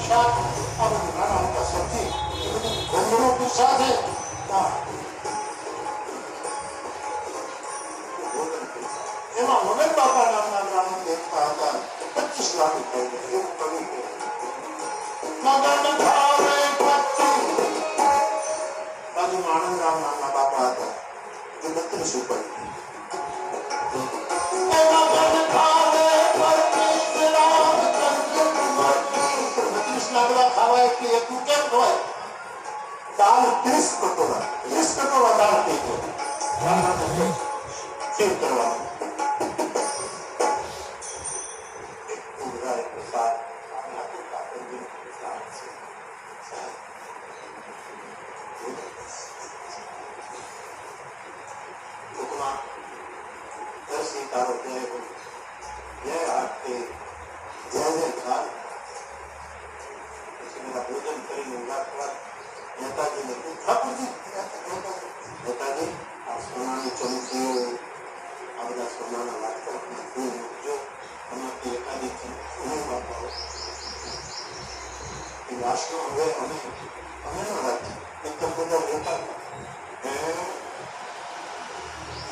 શાક આ બધું નાના મોટા સબ્જી એ બધું ઘરનો પીસા છે. એમાં મગન બાપા નામના બ્રાહ્મણ દેવતા હતા. 25 લાખ રૂપિયા એવું કવિ મગન ખાવે 25. બાજુમાં આનંદરામ નામના બાપા હતા એ 32 રૂપિયા. ખાવા એટલે એટલું કેમ ખવાય? દાળ 30 કટોરા 20 કટોરા દાળ થઈ ગયો ખીર કરવાનું. ભોજન કરીને નેતાજીને ઠાકોરજી નેતાજી આ સોનાની ચમચીઓ આ બધા સોનાના વાટકા મૂકજો એમાંથી એકાદી ચમચી વાપરો. એ વાસનો હવે અમે ન રાખી એકદમ બધા લેતા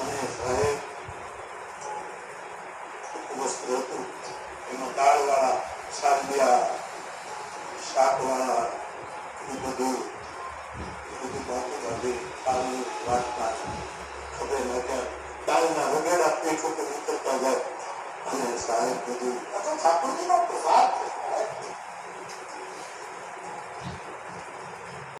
અને સાહેબ વસ્ત્ર હતું એમાં દાળવાળા સાંડિયા શાકવાળા એ બધું બાકી હવે દાળની વાટકા ખબર લાગ્યા દાળના વગેરા પેટ ઉપર નીકળતા જાય અને સાહેબ બધું ઠાકોરજીનો પ્રસાદ છે.